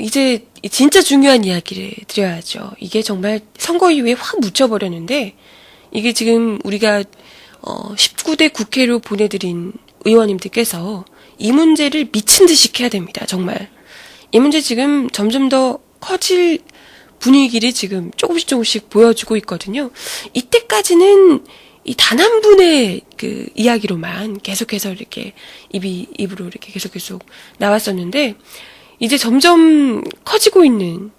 이제 진짜 중요한 이야기를 드려야죠. 이게 정말 선거 이후에 확 묻혀버렸는데, 이게 지금 우리가 19대 국회로 보내드린 의원님들께서 이 문제를 미친 듯이 캐야 됩니다. 정말. 이 문제 지금 점점 더 커질 분위기를 지금 조금씩 보여주고 있거든요. 이때까지는 이 단 한 분의 그 이야기로만 계속해서 이렇게 입으로 이렇게 계속 나왔었는데, 이제 점점 커지고 있는,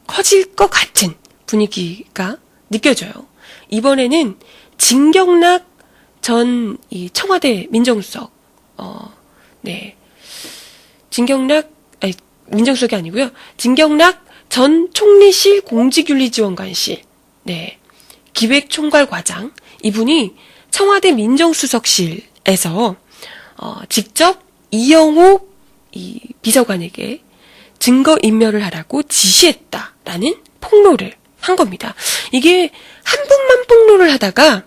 커질 것 같은 분위기가 느껴져요. 이번에는 진경락 전 이 청와대 민정수석, 민정수석이 아니고요. 진경락 전 총리실 공직윤리지원관실, 기획총괄과장, 이분이 청와대 민정수석실에서 직접 이영호 이 비서관에게 증거인멸을 하라고 지시했다라는 폭로를 한 겁니다. 이게 한 분만 폭로를 하다가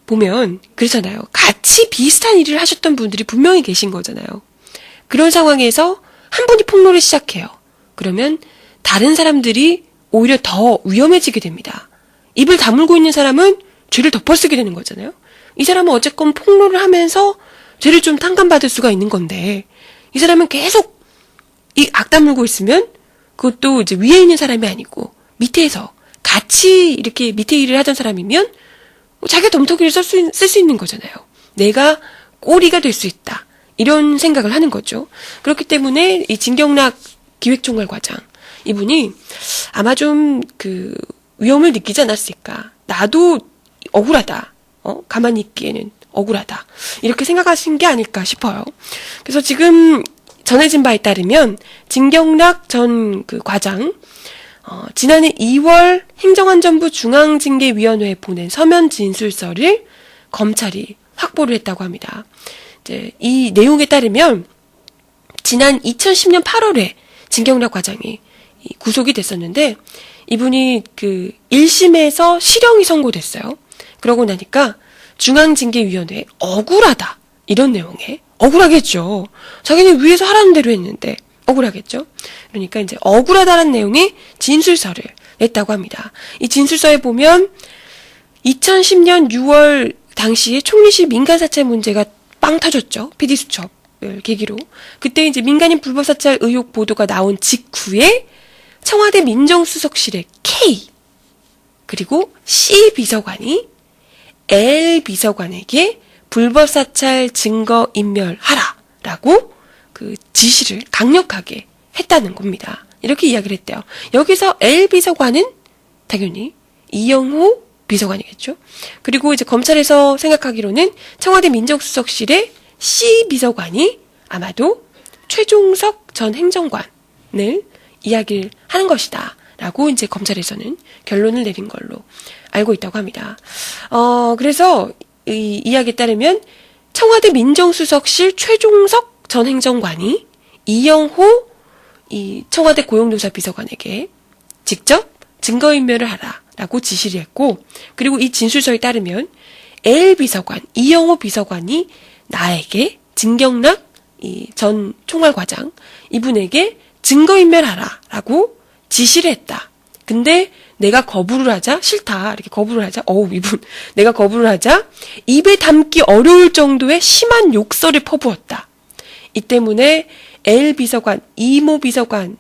보면 그렇잖아요. 같이 비슷한 일을 하셨던 분들이 분명히 계신 거잖아요. 그런 상황에서 한 분이 폭로를 시작해요. 그러면 다른 사람들이 오히려 더 위험해지게 됩니다. 입을 다물고 있는 사람은 죄를 덮어쓰게 되는 거잖아요. 이 사람은 어쨌건 폭로를 하면서 죄를 좀 탕감받을 수가 있는 건데, 이 사람은 계속 이 악 다물고 있으면 그것도 이제 위에 있는 사람이 아니고 밑에서 같이 이렇게 밑에 일을 하던 사람이면 자기가 덤터기를 쓸 수 있는 거잖아요. 내가 꼬리가 될 수 있다. 이런 생각을 하는 거죠. 그렇기 때문에 이 진경락 기획총괄과장, 이분이 아마 좀 그 위험을 느끼지 않았을까. 나도 억울하다. 가만히 있기에는 억울하다. 이렇게 생각하신 게 아닐까 싶어요. 그래서 지금 전해진 바에 따르면 진경락 전 그 과장, 지난해 2월 행정안전부 중앙징계위원회에 보낸 서면 진술서를 검찰이 확보를 했다고 합니다. 이제 이 내용에 따르면 지난 2010년 8월에 진경락 과장이 구속이 됐었는데, 이분이 그 1심에서 실형이 선고됐어요. 그러고 나니까 중앙징계위원회에 억울하다, 이런 내용에, 억울하겠죠. 자기는 위에서 하라는 대로 했는데 억울하겠죠. 그러니까 이제 억울하다는 내용의 진술서를 냈다고 합니다. 이 진술서에 보면 2010년 6월 당시에 총리실 민간사찰 문제가 빵 터졌죠. PD수첩을 계기로. 그때 이제 민간인 불법사찰 의혹 보도가 나온 직후에 청와대 민정수석실의 K 그리고 C 비서관이 L 비서관에게 불법사찰 증거 인멸하라라고 그 지시를 강력하게 했다는 겁니다. 이렇게 이야기를 했대요. 여기서 L 비서관은 당연히 이영호 비서관이겠죠. 그리고 이제 검찰에서 생각하기로는 청와대 민정수석실의 C 비서관이 아마도 최종석 전 행정관을 이야기를 하는 것이다 라고 이제 검찰에서는 결론을 내린 걸로 알고 있다고 합니다. 그래서 이 이야기에 따르면 청와대 민정수석실 최종석 전 행정관이 이영호 이 청와대 고용노사 비서관에게 직접 증거인멸을 하라라고 지시를 했고, 그리고 이 진술서에 따르면 L 비서관, 이영호 비서관이 나에게 진경락 이 전 총괄과장 이분에게 증거인멸하라라고 지시를 했다. 근데 내가 거부를 하자, 싫다, 이렇게 거부를 하자, 이분, 내가 거부를 하자, 입에 담기 어려울 정도의 심한 욕설을 퍼부었다. 이 때문에 L 비서관, 이모 비서관,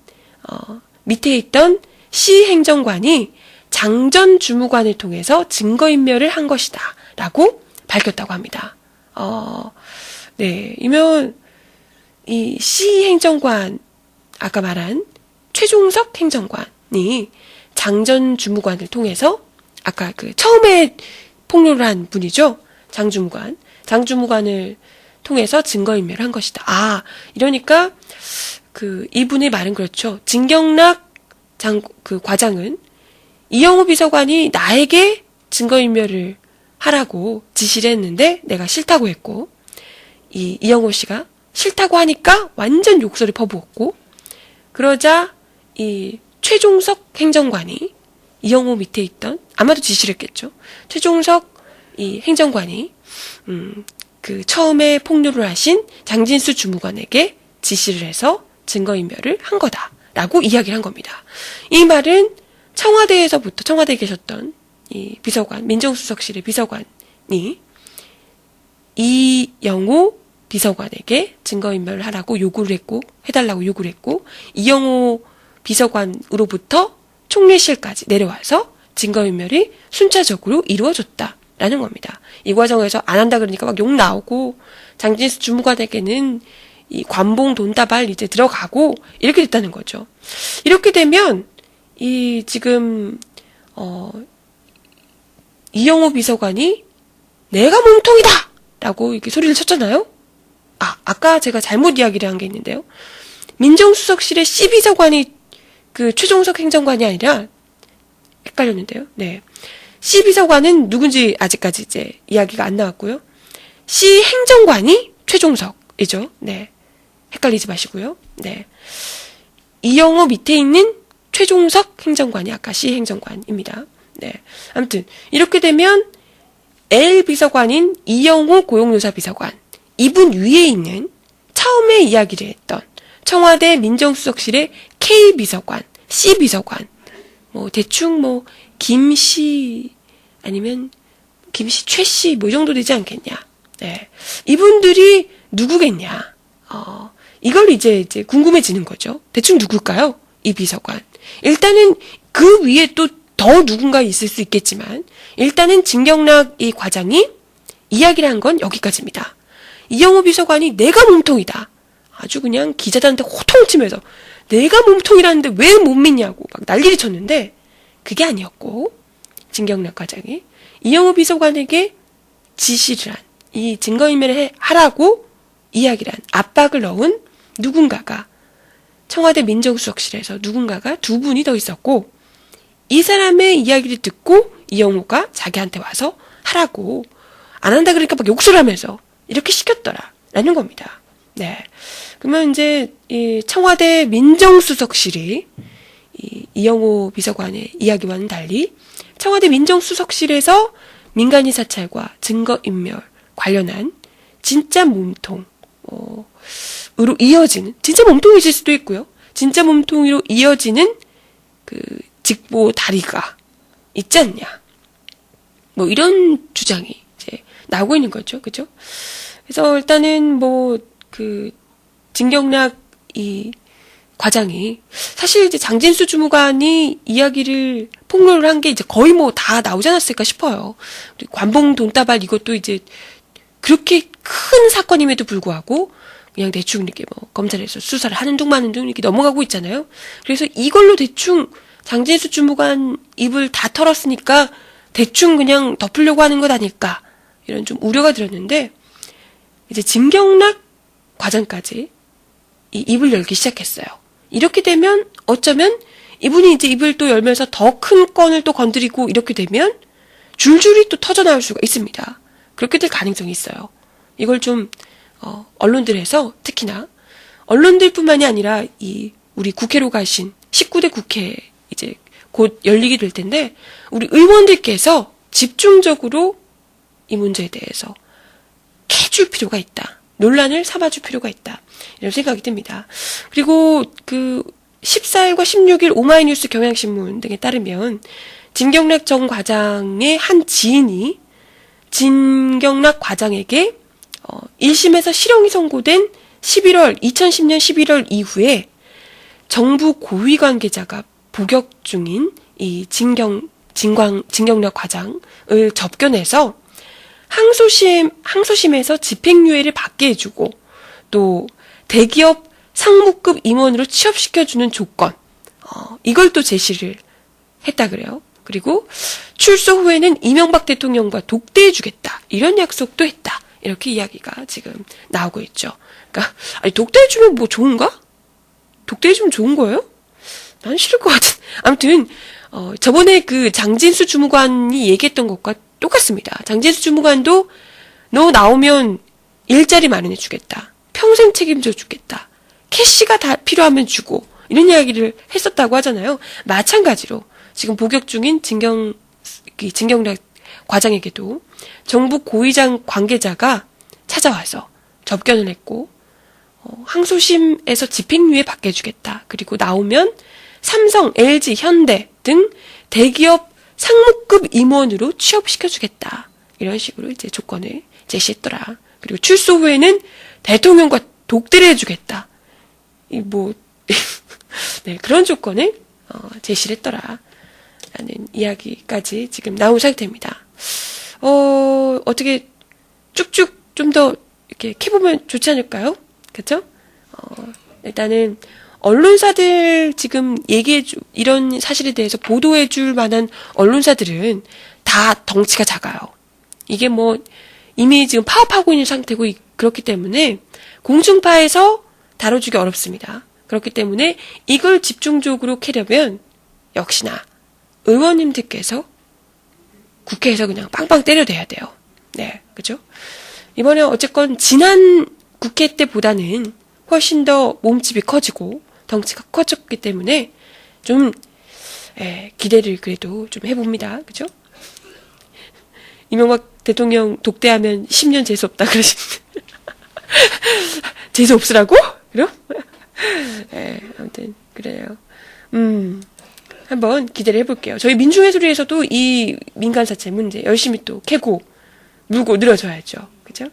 밑에 있던 C 행정관이 장전 주무관을 통해서 증거인멸을 한 것이다. 라고 밝혔다고 합니다. 이면, 이 C 행정관, 아까 말한 최종석 행정관이 장전 주무관을 통해서 아까 그 처음에 폭로를 한 분이죠. 장주무관을 통해서 증거인멸을 한 것이다. 이러니까 그 이분의 말은 그렇죠. 진경락 그 과장은 이영호 비서관이 나에게 증거인멸을 하라고 지시를 했는데 내가 싫다고 했고, 이영호 씨가 싫다고 하니까 완전 욕설을 퍼부었고, 그러자 이 최종석 행정관이 이영호 밑에 있던, 아마도 지시를 했겠죠. 최종석 이 행정관이 그 처음에 폭로를 하신 장진수 주무관에게 지시를 해서 증거인멸을 한 거다라고 이야기를 한 겁니다. 이 말은 청와대에서부터 청와대에 계셨던 이 비서관, 민정수석실의 비서관이 이영호 비서관에게 증거인멸을 하라고 요구를 했고, 해달라고 요구를 했고, 이영호 비서관으로부터 총리실까지 내려와서 증거인멸이 순차적으로 이루어졌다라는 겁니다. 이 과정에서 안 한다 그러니까 막 욕 나오고, 장진수 주무관에게는 이 관봉 돈다발 이제 들어가고, 이렇게 됐다는 거죠. 이렇게 되면, 이 지금, 이영호 비서관이 내가 몸통이다! 라고 이렇게 소리를 쳤잖아요? 아까 제가 잘못 이야기를 한 게 있는데요. 민정수석실의 C비서관이 그 최종석 행정관이 아니라 헷갈렸는데요. 네. C비서관은 누군지 아직까지 이제 이야기가 안 나왔고요. C행정관이 최종석이죠. 네. 헷갈리지 마시고요. 네. 이영호 밑에 있는 최종석 행정관이 아까 C행정관입니다. 네. 아무튼 이렇게 되면 L 비서관인 이영호 고용노사 비서관, 이분 위에 있는 처음에 이야기를 했던 청와대 민정수석실의 K 비서관, C 비서관, 뭐 대충 뭐 김씨 아니면 김씨, 최씨 뭐 이 정도 되지 않겠냐. 네. 이분들이 누구겠냐. 이걸 이제 궁금해지는 거죠. 대충 누굴까요? 이 비서관. 일단은 그 위에 또 더 누군가 있을 수 있겠지만 일단은 진경락 이 과장이 이야기를 한 건 여기까지입니다. 이영호 비서관이 내가 몸통이다. 아주 그냥 기자들한테 호통치면서 내가 몸통이라는데 왜 못 믿냐고 막 난리를 쳤는데 그게 아니었고 진경락 과장이 이영호 비서관에게 지시를 한, 이 증거인멸을 하라고 이야기를 한, 압박을 넣은 누군가가 청와대 민정수석실에서 누군가가 두 분이 더 있었고 이 사람의 이야기를 듣고 이영호가 자기한테 와서 하라고 안 한다 그러니까 막 욕설 하면서 이렇게 시켰더라라는 겁니다. 네. 그러면 이제 이 청와대 민정수석실이 이영호 비서관의 이야기와는 달리 청와대 민정수석실에서 민간인 사찰과 증거인멸 관련한 진짜 몸통으로 이어지는, 진짜 몸통이실 수도 있고요. 진짜 몸통으로 이어지는 그 직보 다리가 있지 않냐. 뭐 이런 주장이 이제 나오고 있는 거죠. 그죠? 그래서 일단은 뭐 그 진경락 이 과장이 사실 이제 장진수 주무관이 이야기를 폭로를 한 게 이제 거의 뭐 다 나오지 않았을까 싶어요. 관봉 돈다발 이것도 이제 그렇게 큰 사건임에도 불구하고 그냥 대충 이렇게 뭐 검찰에서 수사를 하는 둥 마는 둥 이렇게 넘어가고 있잖아요. 그래서 이걸로 대충 장진수 주무관 입을 다 털었으니까 대충 그냥 덮으려고 하는 것 아닐까 이런 좀 우려가 들었는데 이제 진경락 과장까지 이 입을 열기 시작했어요. 이렇게 되면 어쩌면 이분이 이제 입을 또 열면서 더 큰 건을 또 건드리고 이렇게 되면 줄줄이 또 터져나올 수가 있습니다. 그렇게 될 가능성이 있어요. 이걸 좀 언론들에서 특히나 언론들뿐만이 아니라 이 우리 국회로 가신 19대 국회 이제 곧 열리게 될 텐데 우리 의원들께서 집중적으로 이 문제에 대해서 캐줄 필요가 있다. 논란을 삼아줄 필요가 있다. 이런 생각이 듭니다. 그리고 그 14일과 16일 오마이뉴스 경향신문 등에 따르면 진경락 전 과장의 한 지인이 진경락 과장에게 1심에서 실형이 선고된 2010년 11월 이후에 정부 고위 관계자가 복역 중인 이 진경락 과장을 접견해서 항소심에서 집행유예를 받게 해주고 또 대기업 상무급 임원으로 취업시켜주는 조건 이걸 또 제시를 했다 그래요. 그리고 출소 후에는 이명박 대통령과 독대해주겠다 이런 약속도 했다. 이렇게 이야기가 지금 나오고 있죠. 그러니까 아니 독대해주면 뭐 좋은가? 독대해주면 좋은 거예요? 난 싫을 것 같은. 아무튼 저번에 그 장진수 주무관이 얘기했던 것과 똑같습니다. 장진수 주무관도 너 나오면 일자리 마련해 주겠다. 평생 책임져 주겠다. 캐시가 다 필요하면 주고 이런 이야기를 했었다고 하잖아요. 마찬가지로 지금 복역 중인 진경락 과장에게도 정부 고위장 관계자가 찾아와서 접견을 했고 항소심에서 집행유예 받게 해주겠다. 그리고 나오면 삼성, LG, 현대 등 대기업 상무급 임원으로 취업시켜주겠다. 이런 식으로 이제 조건을 제시했더라. 그리고 출소 후에는 대통령과 독대를 해주겠다. 네, 그런 조건을 제시를 했더라. 라는 이야기까지 지금 나온 상태입니다. 어떻게 쭉쭉 좀 더 이렇게 캐보면 좋지 않을까요? 그쵸? 일단은 언론사들 지금 이런 사실에 대해서 보도해줄 만한 언론사들은 다 덩치가 작아요. 이게 이미 지금 파업하고 있는 상태고 그렇기 때문에 공중파에서 다뤄주기 어렵습니다. 그렇기 때문에 이걸 집중적으로 캐려면 역시나 의원님들께서 국회에서 그냥 빵빵 때려대야 돼요. 네, 그죠? 이번에 어쨌건 지난 국회 때보다는 훨씬 더 몸집이 커지고 덩치가 커졌기 때문에 좀 기대를 그래도 좀 해봅니다. 그죠? 이명박 대통령 독대하면 10년 재수없다 그러시는데 재수없으라고? 그럼? 아무튼 그래요. 한번 기대를 해볼게요. 저희 민중예술위에서도 이 민간사찰 문제 열심히 또 캐고 물고 늘어져야죠. 그죠?